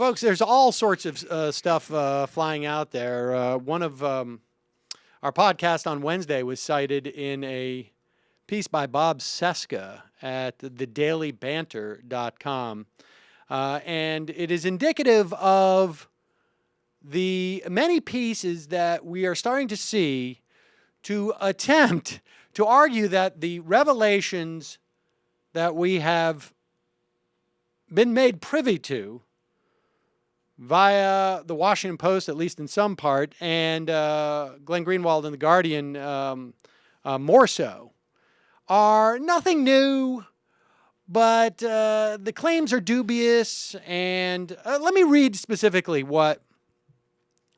Folks, there's all sorts of stuff flying out there. One of our podcast on Wednesday was cited in a piece by Bob Cesca at thedailybanter.com. And it is indicative of the many pieces that we are starting to see to attempt to argue that the revelations that we have been made privy to via the Washington Post, at least in some part, and Glenn Greenwald and the Guardian more so, are nothing new, but the claims are dubious. And let me read specifically what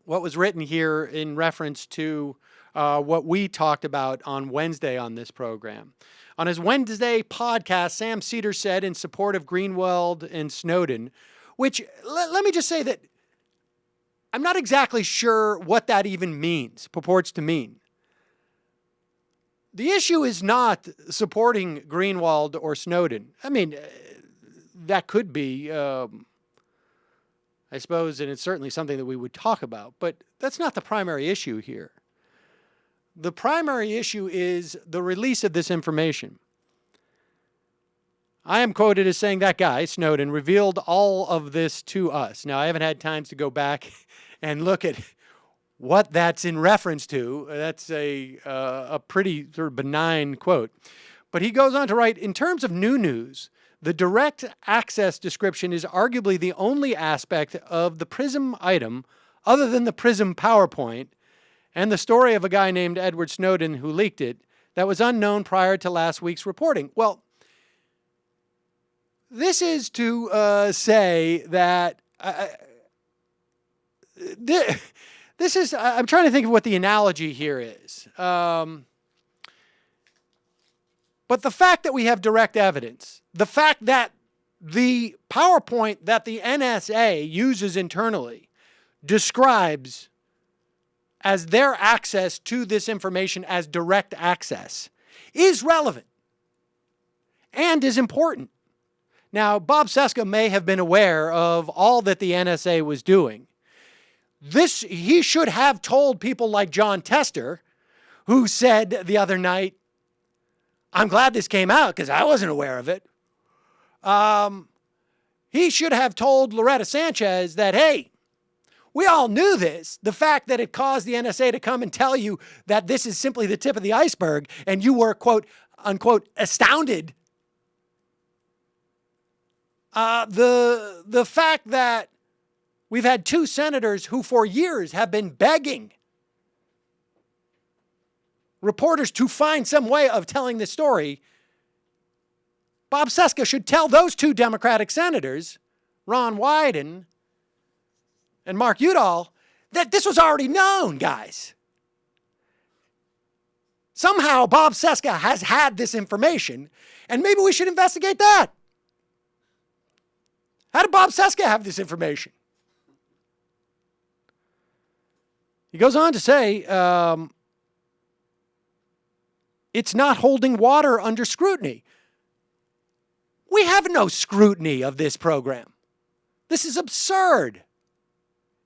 was written here in reference to what we talked about on Wednesday on this program. On his Wednesday podcast, Sam Seder said in support of Greenwald and Snowden, which, let me just say that I'm not exactly sure what that even means, purports to mean. The issue is not supporting Greenwald or Snowden. I mean, that could be, I suppose, and it's certainly something that we would talk about, but that's not the primary issue here. The primary issue is the release of this information. I am quoted as saying that guy, Snowden, revealed all of this to us. Now, I haven't had time to go back and look at what that's in reference to. That's a pretty sort of benign quote. But he goes on to write, in terms of new news, the direct access description is arguably the only aspect of the PRISM item, other than the PRISM PowerPoint, and the story of a guy named Edward Snowden who leaked it, that was unknown prior to last week's reporting. Well, this is to say that this is, I'm trying to think of what the analogy here is. But the fact that we have direct evidence, the fact that the PowerPoint that the NSA uses internally describes as their access to this information as direct access is relevant and is important. Now, Bob Cesca may have been aware of all that the NSA was doing. He should have told people like John Tester, who said the other night, I'm glad this came out because I wasn't aware of it. He should have told Loretta Sanchez that, hey, we all knew this. The fact that it caused the NSA to come and tell you that this is simply the tip of the iceberg and you were, quote, unquote, astounded. The fact that we've had two senators who for years have been begging reporters to find some way of telling this story, Bob Cesca should tell those two Democratic senators, Ron Wyden and Mark Udall, that this was already known, guys. Somehow Bob Cesca has had this information, and maybe we should investigate that. How did Bob Cesca have this information? He goes on to say, it's not holding water under scrutiny. We have no scrutiny of this program. This is absurd.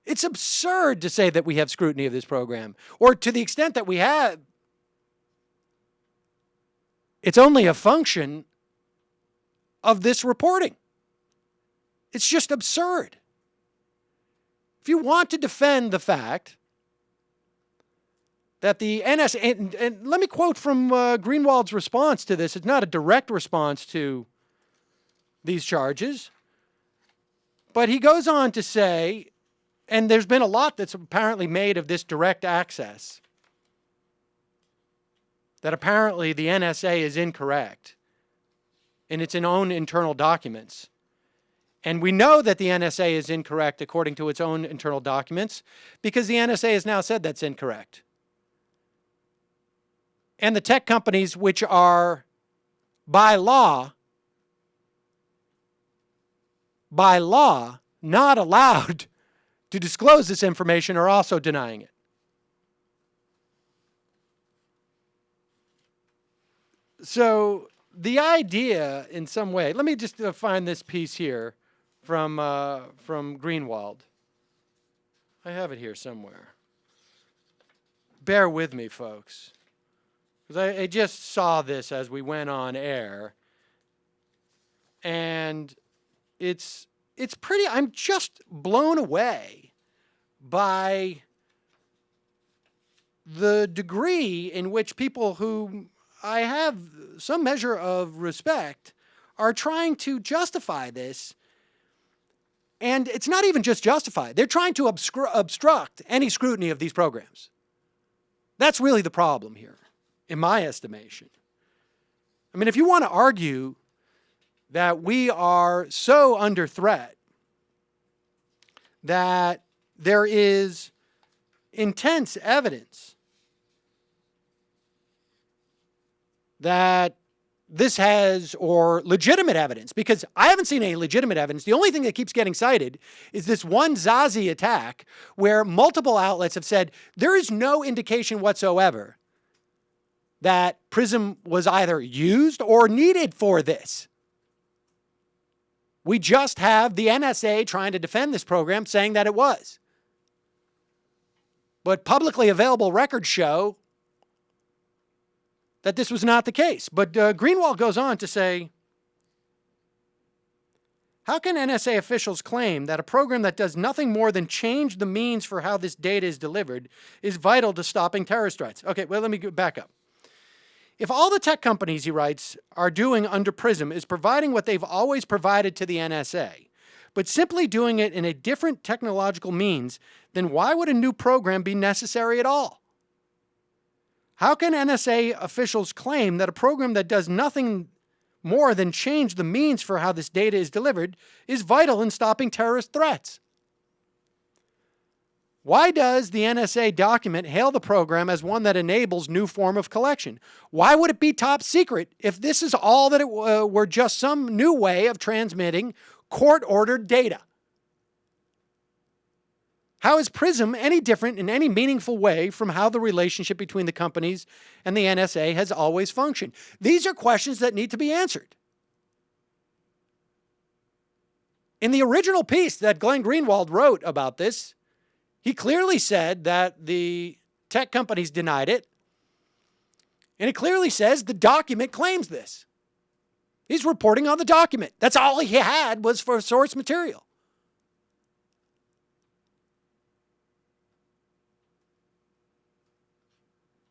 It's absurd to say that we have scrutiny of this program, or to the extent that we have, it's only a function of this reporting. It's just absurd. If you want to defend the fact that the NSA, and let me quote from Greenwald's response to this. It's not a direct response to these charges, but he goes on to say, and there's been a lot that's apparently made of this direct access, that apparently the NSA is incorrect in its own internal documents. And we know that the NSA is incorrect according to its own internal documents because the NSA has now said that's incorrect. And the tech companies, which are by law not allowed to disclose this information, are also denying it. So the idea in some way, let me just find this piece here from Greenwald. I have it here somewhere. Bear with me, folks, because I just saw this as we went on air, and it's pretty. I'm just blown away by the degree in which people who I have some measure of respect are trying to justify this. And it's not even just justify. They're trying to obstruct any scrutiny of these programs. That's really the problem here, in my estimation. I mean, if you want to argue that we are so under threat that there is intense evidence that this has, or legitimate evidence, because I haven't seen any legitimate evidence. The only thing that keeps getting cited is this one Zazi attack where multiple outlets have said there is no indication whatsoever that PRISM was either used or needed for this. We just have the NSA trying to defend this program saying that it was. But publicly available records show that this was not the case. But Greenwald goes on to say, how can NSA officials claim that a program that does nothing more than change the means for how this data is delivered is vital to stopping terrorist threats? Okay, well, let me back up. If all the tech companies, he writes, are doing under PRISM is providing what they've always provided to the NSA, but simply doing it in a different technological means, then why would a new program be necessary at all? How can NSA officials claim that a program that does nothing more than change the means for how this data is delivered is vital in stopping terrorist threats? Why does the NSA document hail the program as one that enables new form of collection? Why would it be top secret if this is all that it were just some new way of transmitting court-ordered data? How is PRISM any different in any meaningful way from how the relationship between the companies and the NSA has always functioned? These are questions that need to be answered. In the original piece that Glenn Greenwald wrote about this, he clearly said that the tech companies denied it, and it clearly says the document claims this. He's reporting on the document. That's all he had was for source material.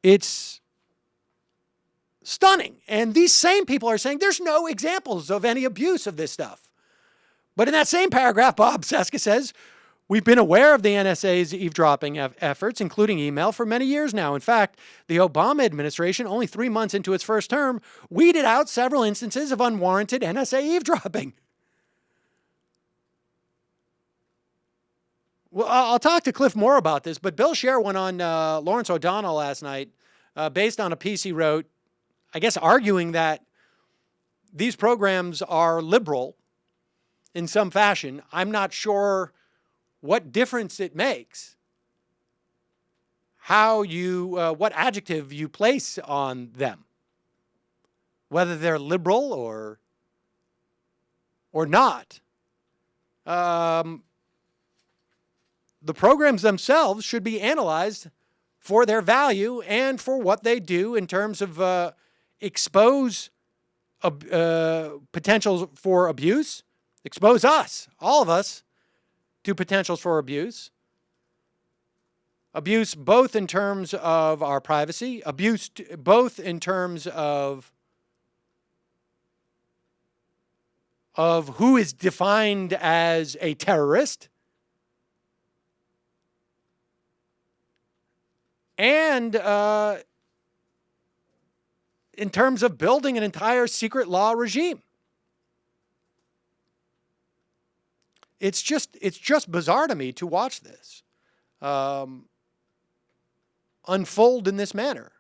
It's stunning. And these same people are saying there's no examples of any abuse of this stuff. But in that same paragraph, Bob Cesca says, we've been aware of the NSA's eavesdropping efforts, including email, for many years now. In fact, the Obama administration, only 3 months into its first term, weeded out several instances of unwarranted NSA eavesdropping. Well, I'll talk to Cliff more about this, but Bill Scher went on Lawrence O'Donnell last night based on a piece he wrote, I guess arguing that these programs are liberal in some fashion. I'm not sure what difference it makes, how you, what adjective you place on them, whether they're liberal or not. The programs themselves should be analyzed for their value and for what they do in terms of expose potentials for abuse, expose us, all of us, to potentials for abuse. Abuse both in terms of our privacy, abuse both in terms of who is defined as a terrorist, and in terms of building an entire secret law regime. It's just bizarre to me to watch this unfold in this manner.